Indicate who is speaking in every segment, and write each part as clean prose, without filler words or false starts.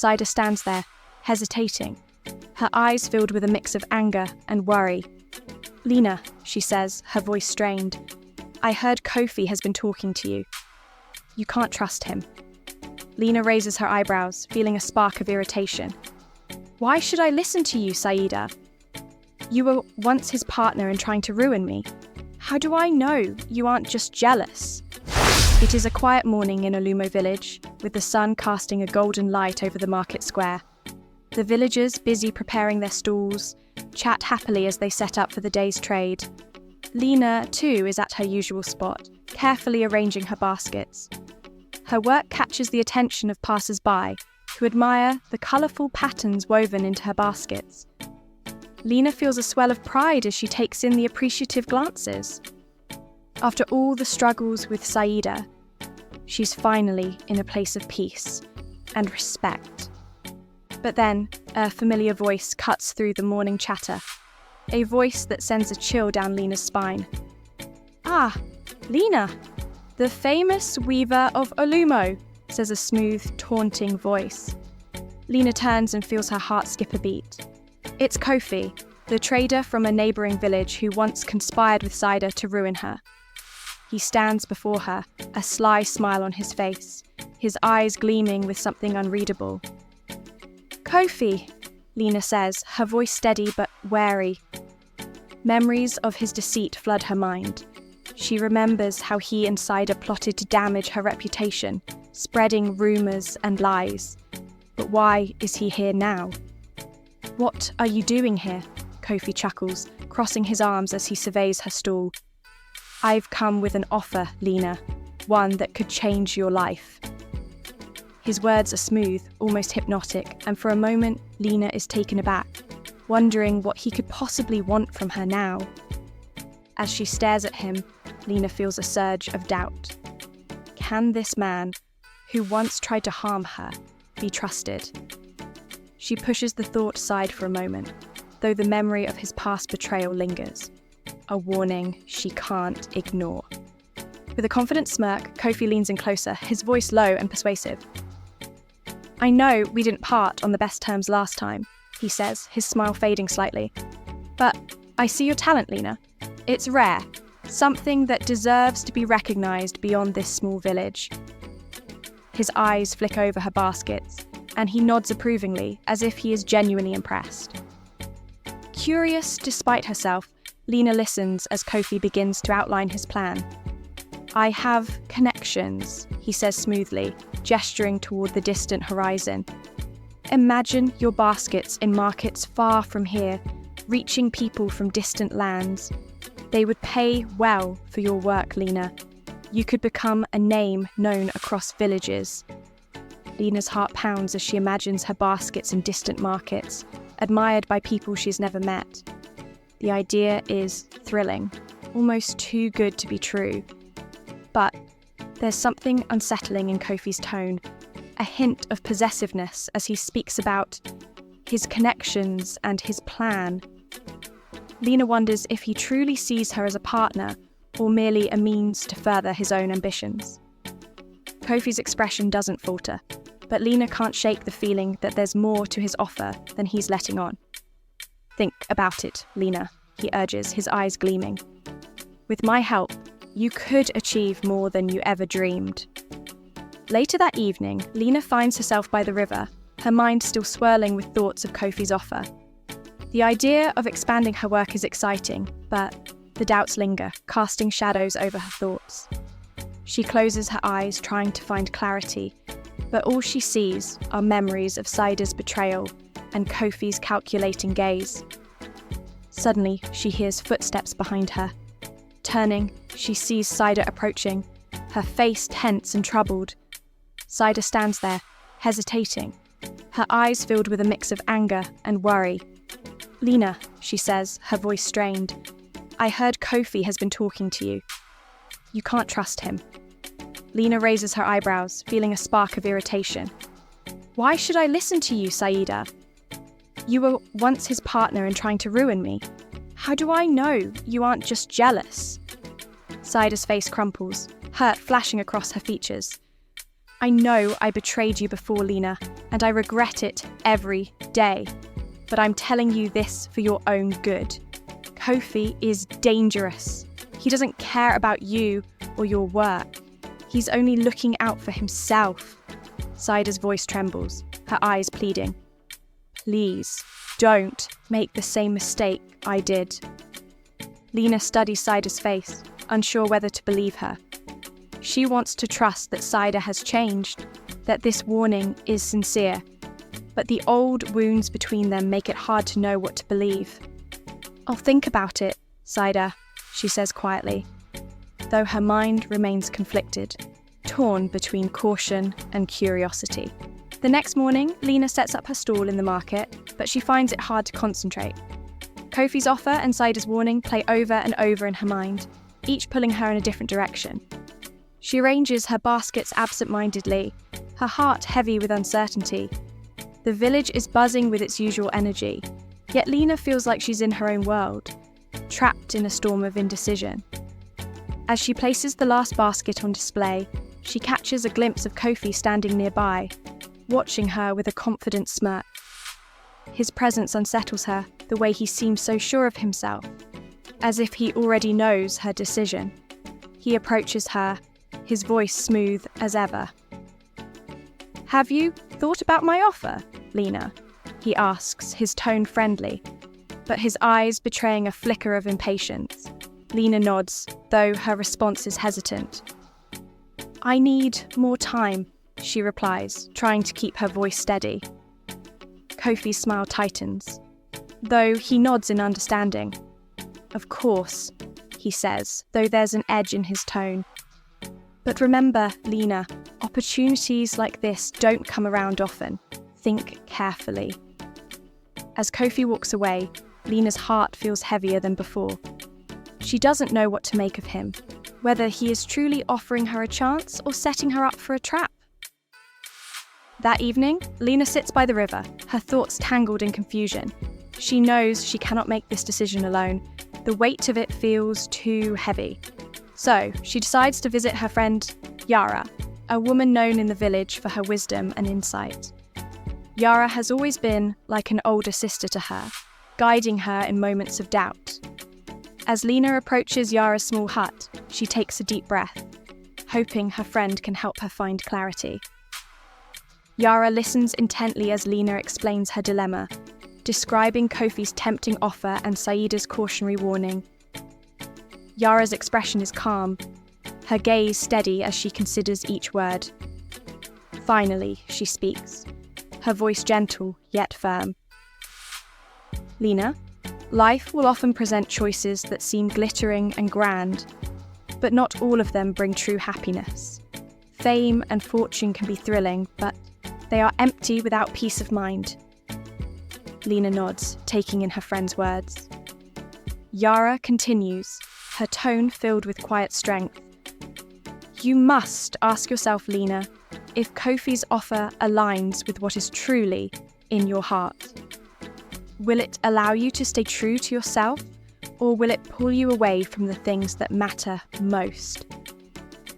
Speaker 1: Saida stands there, hesitating, her eyes filled with a mix of anger and worry. "Lina," she says, her voice strained, "I heard Kofi has been talking to you. You can't trust him." Lina raises her eyebrows, feeling a spark of irritation. "Why should I listen to you, Saida? You were once his partner in trying to ruin me. How do I know you aren't just jealous?" It is a quiet morning in Olumo village, with the sun casting a golden light over the market square. The villagers, busy preparing their stalls, chat happily as they set up for the day's trade. Lina, too, is at her usual spot, carefully arranging her baskets. Her work catches the attention of passers-by, who admire the colourful patterns woven into her baskets. Lina feels a swell of pride as she takes in the appreciative glances. After all the struggles with Saida, she's finally in a place of peace and respect. But then, a familiar voice cuts through the morning chatter, a voice that sends a chill down Lina's spine. "Ah, Lina, the famous weaver of Olumo," says a smooth, taunting voice. Lina turns and feels her heart skip a beat. It's Kofi, the trader from a neighbouring village who once conspired with Saida to ruin her. He stands before her, a sly smile on his face, his eyes gleaming with something unreadable. "Kofi," Lina says, her voice steady but wary. Memories of his deceit flood her mind. She remembers how he and Saida plotted to damage her reputation, spreading rumours and lies. But why is he here now? "What are you doing here?" Kofi chuckles, crossing his arms as he surveys her stall. "I've come with an offer, Lina, one that could change your life." His words are smooth, almost hypnotic, and for a moment, Lina is taken aback, wondering what he could possibly want from her now. As she stares at him, Lina feels a surge of doubt. Can this man, who once tried to harm her, be trusted? She pushes the thought aside for a moment, though the memory of his past betrayal lingers. A warning she can't ignore. With a confident smirk, Kofi leans in closer, his voice low and persuasive. "I know we didn't part on the best terms last time," he says, his smile fading slightly. "But I see your talent, Lina. It's rare, something that deserves to be recognised beyond this small village." His eyes flick over her baskets, and he nods approvingly, as if he is genuinely impressed. Curious despite herself, Lina listens as Kofi begins to outline his plan. "I have connections," he says smoothly, gesturing toward the distant horizon. "Imagine your baskets in markets far from here, reaching people from distant lands. They would pay well for your work, Lina. You could become a name known across villages." Lina's heart pounds as she imagines her baskets in distant markets, admired by people she's never met. The idea is thrilling, almost too good to be true. But there's something unsettling in Kofi's tone, a hint of possessiveness as he speaks about his connections and his plan. Lina wonders if he truly sees her as a partner or merely a means to further his own ambitions. Kofi's expression doesn't falter, but Lina can't shake the feeling that there's more to his offer than he's letting on. "Think about it, Lina," he urges, his eyes gleaming. "With my help, you could achieve more than you ever dreamed." Later that evening, Lina finds herself by the river, her mind still swirling with thoughts of Kofi's offer. The idea of expanding her work is exciting, but the doubts linger, casting shadows over her thoughts. She closes her eyes, trying to find clarity, but all she sees are memories of Saida's betrayal and Kofi's calculating gaze. Suddenly, she hears footsteps behind her. Turning, she sees Saida approaching, her face tense and troubled. Saida stands there, hesitating, her eyes filled with a mix of anger and worry. "Lina," she says, her voice strained, "I heard Kofi has been talking to you. You can't trust him." Lina raises her eyebrows, feeling a spark of irritation. "Why should I listen to you, Saida? You were once his partner in trying to ruin me. How do I know you aren't just jealous?" Saida's face crumples, hurt flashing across her features. I know I betrayed you before, Lina, and I regret it every day. But I'm telling you this for your own good. Kofi is dangerous. He doesn't care about you or your work. He's only looking out for himself. Saida's voice trembles, her eyes pleading. Please, don't make the same mistake I did. Lina studies Saida's face, unsure whether to believe her. She wants to trust that Saida has changed, that this warning is sincere. But the old wounds between them make it hard to know what to believe. I'll think about it, Saida, she says quietly, though her mind remains conflicted, torn between caution and curiosity. The next morning, Lina sets up her stall in the market, but she finds it hard to concentrate. Kofi's offer and Saida's warning play over and over in her mind, each pulling her in a different direction. She arranges her baskets absent-mindedly, her heart heavy with uncertainty. The village is buzzing with its usual energy, yet Lina feels like she's in her own world, trapped in a storm of indecision. As she places the last basket on display, she catches a glimpse of Kofi standing nearby, watching her with a confident smirk. His presence unsettles her, the way he seems so sure of himself, as if he already knows her decision. He approaches her, his voice smooth as ever. Have you thought about my offer, Lina? He asks, his tone friendly, but his eyes betraying a flicker of impatience. Lina nods, though her response is hesitant. I need more time, she replies, trying to keep her voice steady. Kofi's smile tightens, though he nods in understanding. Of course, he says, though there's an edge in his tone. But remember, Lina, opportunities like this don't come around often. Think carefully. As Kofi walks away, Lina's heart feels heavier than before. She doesn't know what to make of him, whether he is truly offering her a chance or setting her up for a trap. That evening, Lina sits by the river, her thoughts tangled in confusion. She knows she cannot make this decision alone. The weight of it feels too heavy. So, she decides to visit her friend, Yara, a woman known in the village for her wisdom and insight. Yara has always been like an older sister to her, guiding her in moments of doubt. As Lina approaches Yara's small hut, she takes a deep breath, hoping her friend can help her find clarity. Yara listens intently as Lina explains her dilemma, describing Kofi's tempting offer and Saida's cautionary warning. Yara's expression is calm, her gaze steady as she considers each word. Finally, she speaks, her voice gentle yet firm. Lina, life will often present choices that seem glittering and grand, but not all of them bring true happiness. Fame and fortune can be thrilling, but they are empty without peace of mind. Lina nods, taking in her friend's words. Yara continues, her tone filled with quiet strength. You must ask yourself, Lina, if Kofi's offer aligns with what is truly in your heart. Will it allow you to stay true to yourself, or will it pull you away from the things that matter most?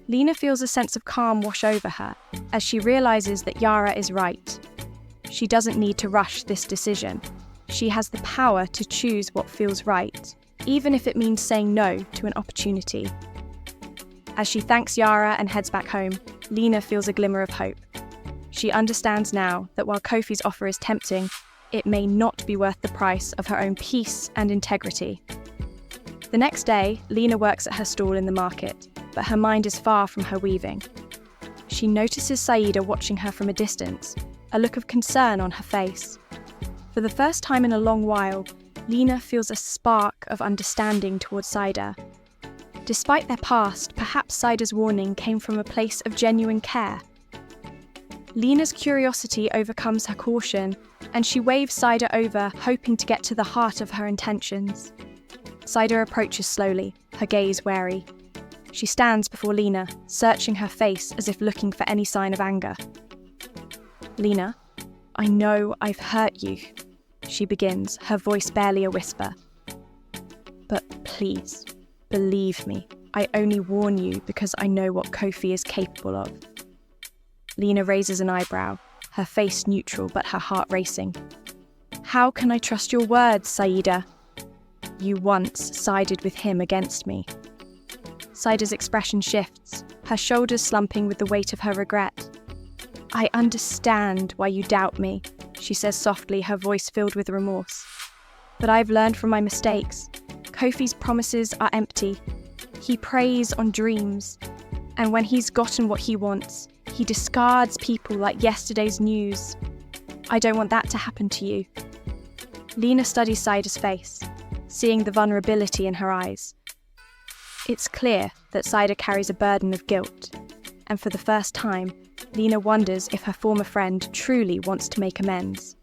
Speaker 1: Lina feels a sense of calm wash over her as she realizes that Yara is right. She doesn't need to rush this decision. She has the power to choose what feels right, even if it means saying no to an opportunity. As she thanks Yara and heads back home, Lina feels a glimmer of hope. She understands now that while Kofi's offer is tempting, it may not be worth the price of her own peace and integrity. The next day, Lina works at her stall in the market, but her mind is far from her weaving. She notices Saida watching her from a distance, a look of concern on her face. For the first time in a long while, Lina feels a spark of understanding towards Saida. Despite their past, perhaps Saida's warning came from a place of genuine care. Lina's curiosity overcomes her caution, and she waves Saida over, hoping to get to the heart of her intentions. Saida approaches slowly, her gaze wary. She stands before Lina, searching her face as if looking for any sign of anger. Lina, I know I've hurt you, she begins, her voice barely a whisper. But please, believe me, I only warn you because I know what Kofi is capable of. Lina raises an eyebrow, her face neutral but her heart racing. How can I trust your words, Saida? You once sided with him against me. Saida's expression shifts, her shoulders slumping with the weight of her regret. I understand why you doubt me, she says softly, her voice filled with remorse. But I've learned from my mistakes. Kofi's promises are empty. He preys on dreams. And when he's gotten what he wants, he discards people like yesterday's news. I don't want that to happen to you. Lina studies Saida's face, seeing the vulnerability in her eyes. It's clear that Saida carries a burden of guilt, and for the first time, Lina wonders if her former friend truly wants to make amends.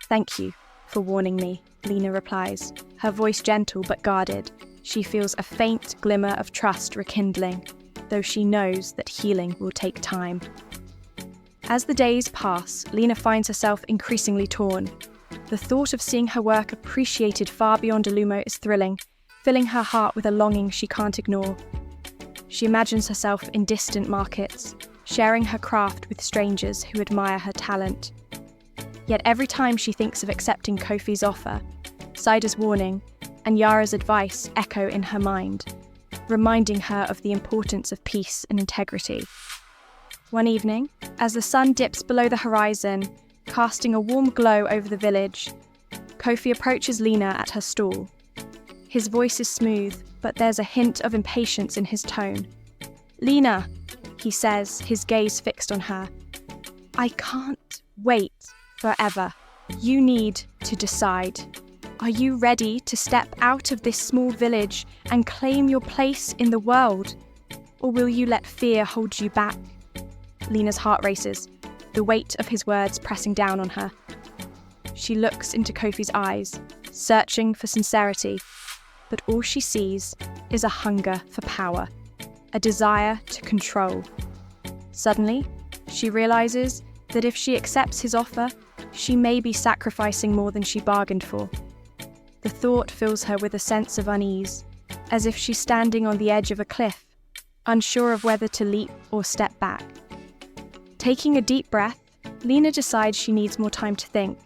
Speaker 1: Thank you for warning me, Lina replies, her voice gentle but guarded. She feels a faint glimmer of trust rekindling, though she knows that healing will take time. As the days pass, Lina finds herself increasingly torn. The thought of seeing her work appreciated far beyond Alumo is thrilling, filling her heart with a longing she can't ignore. She imagines herself in distant markets, sharing her craft with strangers who admire her talent. Yet every time she thinks of accepting Kofi's offer, Saida's warning and Yara's advice echo in her mind, reminding her of the importance of peace and integrity. One evening, as the sun dips below the horizon, casting a warm glow over the village, Kofi approaches Lina at her stall. His voice is smooth, but there's a hint of impatience in his tone. Lina, he says, his gaze fixed on her. I can't wait forever. You need to decide. Are you ready to step out of this small village and claim your place in the world? Or will you let fear hold you back? Lina's heart races, the weight of his words pressing down on her. She looks into Kofi's eyes, searching for sincerity, but all she sees is a hunger for power, a desire to control. Suddenly, she realizes that if she accepts his offer, she may be sacrificing more than she bargained for. The thought fills her with a sense of unease, as if she's standing on the edge of a cliff, unsure of whether to leap or step back. Taking a deep breath, Lina decides she needs more time to think.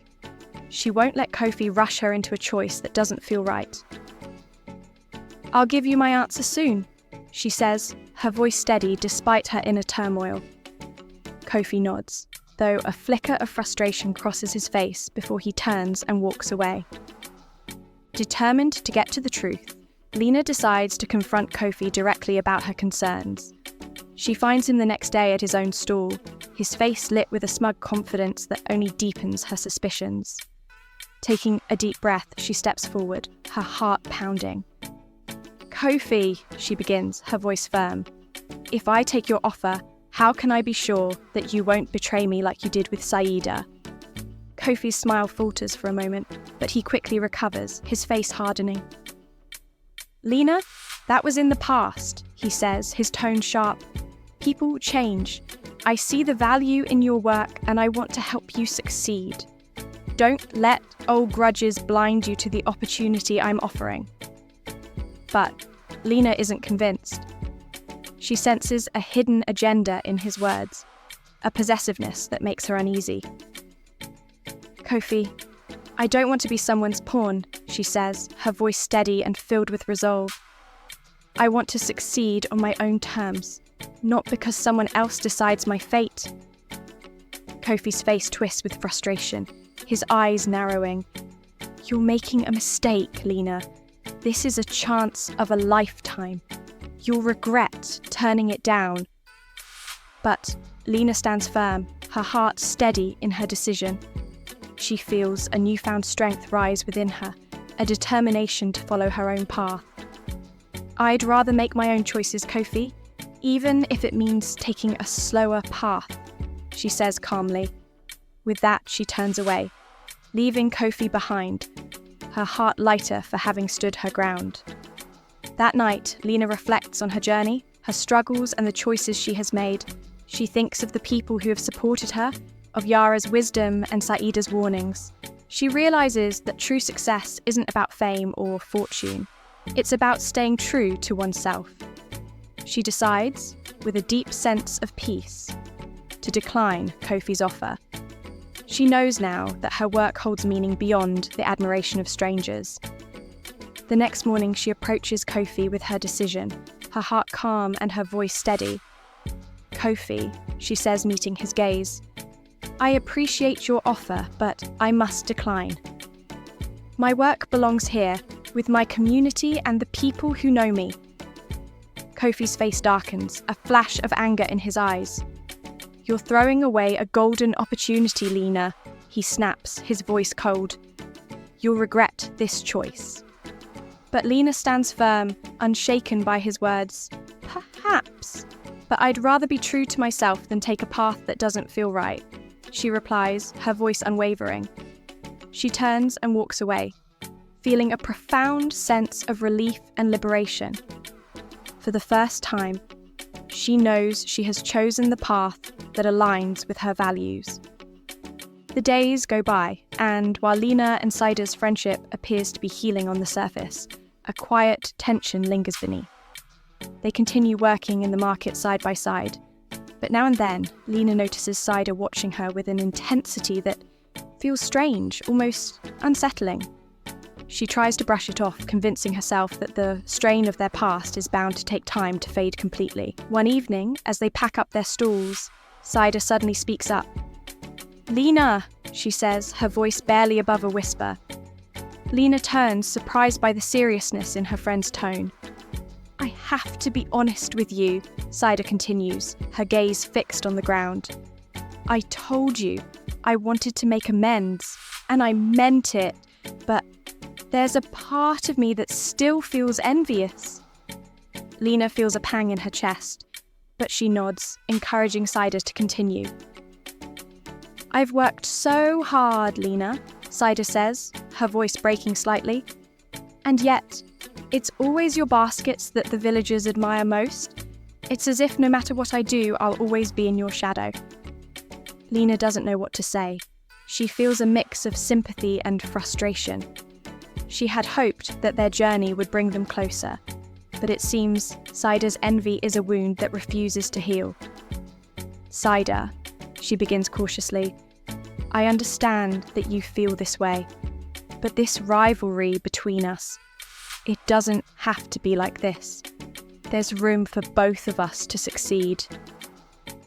Speaker 1: She won't let Kofi rush her into a choice that doesn't feel right. I'll give you my answer soon, she says, her voice steady despite her inner turmoil. Kofi nods, though a flicker of frustration crosses his face before he turns and walks away. Determined to get to the truth, Lina decides to confront Kofi directly about her concerns. She finds him the next day at his own stall, his face lit with a smug confidence that only deepens her suspicions. Taking a deep breath, she steps forward, her heart pounding. Kofi, she begins, her voice firm. If I take your offer, how can I be sure that you won't betray me like you did with Saida? Kofi's smile falters for a moment, but he quickly recovers, his face hardening. Lina, that was in the past, he says, his tone sharp. People change. I see the value in your work and I want to help you succeed. Don't let old grudges blind you to the opportunity I'm offering. But Lina isn't convinced. She senses a hidden agenda in his words, a possessiveness that makes her uneasy. Kofi, I don't want to be someone's pawn, she says, her voice steady and filled with resolve. I want to succeed on my own terms, not because someone else decides my fate. Kofi's face twists with frustration, his eyes narrowing. You're making a mistake, Lina. This is a chance of a lifetime. You'll regret turning it down. But Lina stands firm, her heart steady in her decision. She feels a newfound strength rise within her, a determination to follow her own path. I'd rather make my own choices, Kofi, even if it means taking a slower path, she says calmly. With that, she turns away, leaving Kofi behind, her heart lighter for having stood her ground. That night, Lina reflects on her journey, her struggles and the choices she has made. She thinks of the people who have supported her, of Yara's wisdom and Saida's warnings. She realizes that true success isn't about fame or fortune. It's about staying true to oneself. She decides, with a deep sense of peace, to decline Kofi's offer. She knows now that her work holds meaning beyond the admiration of strangers. The next morning, she approaches Kofi with her decision, her heart calm and her voice steady. "Kofi," she says, meeting his gaze, "I appreciate your offer, but I must decline. My work belongs here, with my community and the people who know me." Kofi's face darkens, a flash of anger in his eyes. "You're throwing away a golden opportunity, Lina," he snaps, his voice cold. "You'll regret this choice." But Lina stands firm, unshaken by his words. "Perhaps, but I'd rather be true to myself than take a path that doesn't feel right," she replies, her voice unwavering. She turns and walks away, feeling a profound sense of relief and liberation. For the first time, she knows she has chosen the path that aligns with her values. The days go by, and while Lina and Saida's friendship appears to be healing on the surface, a quiet tension lingers beneath. They continue working in the market side by side, but now and then, Lina notices Saida watching her with an intensity that feels strange, almost unsettling. She tries to brush it off, convincing herself that the strain of their past is bound to take time to fade completely. One evening, as they pack up their stalls, Saida suddenly speaks up. "Lina," she says, her voice barely above a whisper. Lina turns, surprised by the seriousness in her friend's tone. "I have to be honest with you," Saida continues, her gaze fixed on the ground. "I told you I wanted to make amends, and I meant it, but there's a part of me that still feels envious." Lina feels a pang in her chest, but she nods, encouraging Saida to continue. "I've worked so hard, Lina," Saida says, her voice breaking slightly. "And yet, it's always your baskets that the villagers admire most. It's as if no matter what I do, I'll always be in your shadow." Lina doesn't know what to say. She feels a mix of sympathy and frustration. She had hoped that their journey would bring them closer, but it seems Saida's envy is a wound that refuses to heal. "Saida," she begins cautiously, "I understand that you feel this way, but this rivalry between us, it doesn't have to be like this. There's room for both of us to succeed."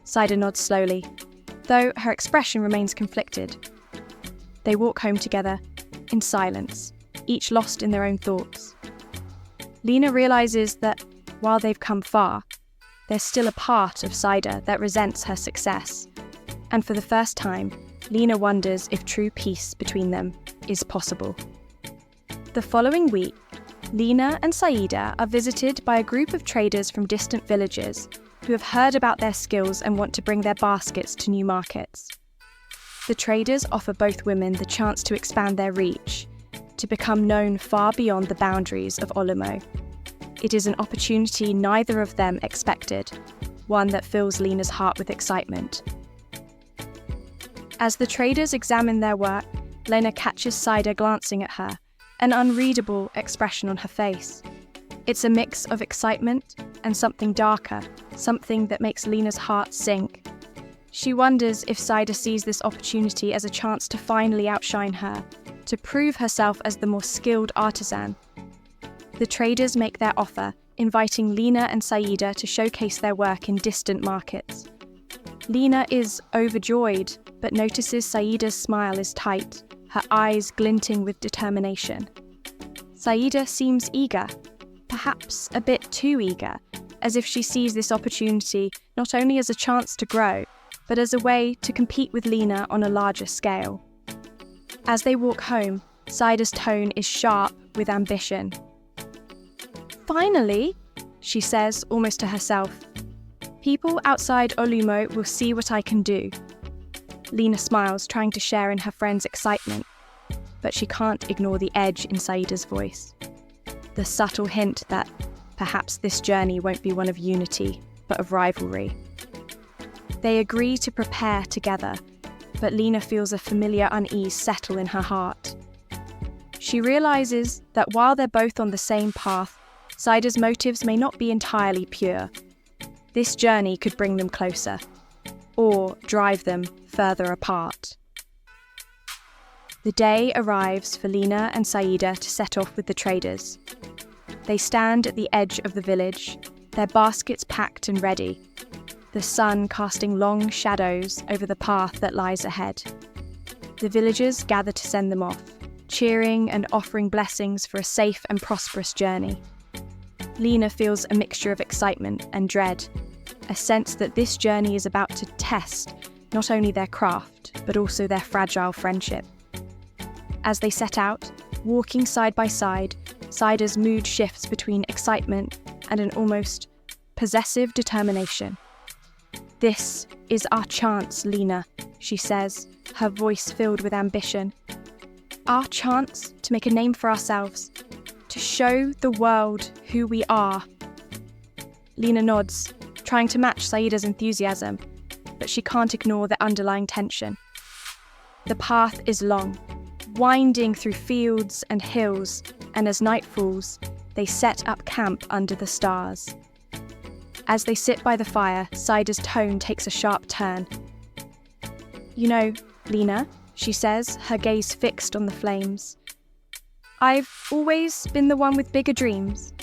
Speaker 1: Saida nods slowly, though her expression remains conflicted. They walk home together, in silence, each lost in their own thoughts. Lina realizes that while they've come far, there's still a part of Saida that resents her success, and for the first time, Lina wonders if true peace between them is possible. The following week, Lina and Saida are visited by a group of traders from distant villages who have heard about their skills and want to bring their baskets to new markets. The traders offer both women the chance to expand their reach, to become known far beyond the boundaries of Olumo. It is an opportunity neither of them expected, one that fills Lina's heart with excitement. As the traders examine their work, Lina catches Saida glancing at her, an unreadable expression on her face. It's a mix of excitement and something darker, something that makes Lina's heart sink. She wonders if Saida sees this opportunity as a chance to finally outshine her, to prove herself as the more skilled artisan. The traders make their offer, inviting Lina and Saida to showcase their work in distant markets. Lina is overjoyed, but notices Saida's smile is tight, her eyes glinting with determination. Saida seems eager, perhaps a bit too eager, as if she sees this opportunity not only as a chance to grow, but as a way to compete with Lina on a larger scale. As they walk home, Saida's tone is sharp with ambition. "Finally," she says, almost to herself, "people outside Olumo will see what I can do." Lina smiles, trying to share in her friend's excitement, but she can't ignore the edge in Saida's voice. The subtle hint that perhaps this journey won't be one of unity, but of rivalry. They agree to prepare together, but Lina feels a familiar unease settle in her heart. She realizes that while they're both on the same path, Saida's motives may not be entirely pure. This journey could bring them closer. or drive them further apart. The day arrives for Lina and Saida to set off with the traders. They stand at the edge of the village, their baskets packed and ready, the sun casting long shadows over the path that lies ahead. The villagers gather to send them off, cheering and offering blessings for a safe and prosperous journey. Lina feels a mixture of excitement and dread, a sense that this journey is about to test not only their craft, but also their fragile friendship. As they set out, walking side by side, Saida's mood shifts between excitement and an almost possessive determination. "This is our chance, Lina," she says, her voice filled with ambition. "Our chance to make a name for ourselves, to show the world who we are." Lina nods, trying to match Saida's enthusiasm, but she can't ignore the underlying tension. The path is long, winding through fields and hills, and as night falls, they set up camp under the stars. As they sit by the fire, Saida's tone takes a sharp turn. "You know, Lina," she says, her gaze fixed on the flames, "I've always been the one with bigger dreams.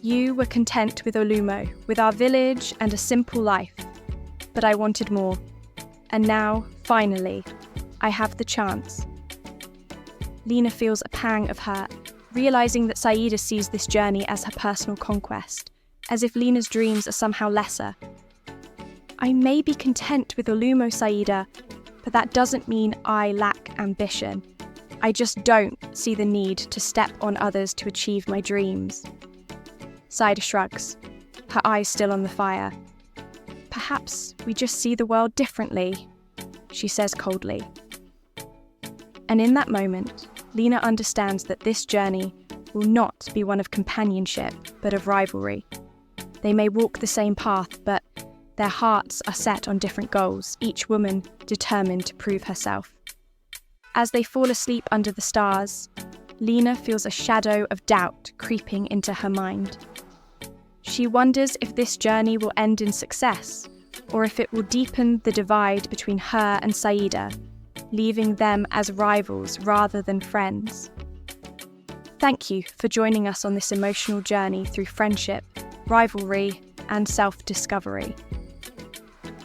Speaker 1: You were content with Olumo, with our village and a simple life. But I wanted more. And now, finally, I have the chance." Lina feels a pang of hurt, realising that Saida sees this journey as her personal conquest, as if Lina's dreams are somehow lesser. "I may be content with Olumo, Saida, but that doesn't mean I lack ambition. I just don't see the need to step on others to achieve my dreams." Saida shrugs, her eyes still on the fire. "Perhaps we just see the world differently," she says coldly. And in that moment, Lina understands that this journey will not be one of companionship, but of rivalry. They may walk the same path, but their hearts are set on different goals, each woman determined to prove herself. As they fall asleep under the stars, Lina feels a shadow of doubt creeping into her mind. She wonders if this journey will end in success, or if it will deepen the divide between her and Saida, leaving them as rivals rather than friends. Thank you for joining us on this emotional journey through friendship, rivalry, and self-discovery.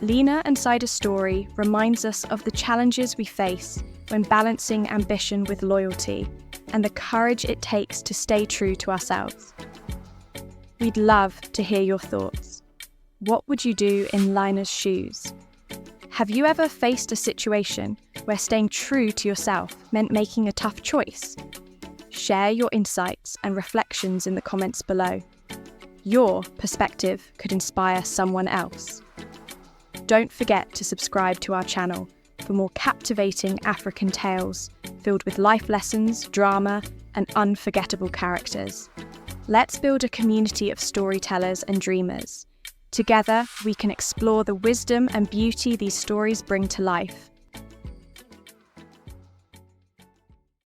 Speaker 1: Lina and Saida's story reminds us of the challenges we face when balancing ambition with loyalty, and the courage it takes to stay true to ourselves. We'd love to hear your thoughts. What would you do in Lina's shoes? Have you ever faced a situation where staying true to yourself meant making a tough choice? Share your insights and reflections in the comments below. Your perspective could inspire someone else. Don't forget to subscribe to our channel for more captivating African tales filled with life lessons, drama, and unforgettable characters. Let's build a community of storytellers and dreamers. Together, we can explore the wisdom and beauty these stories bring to life.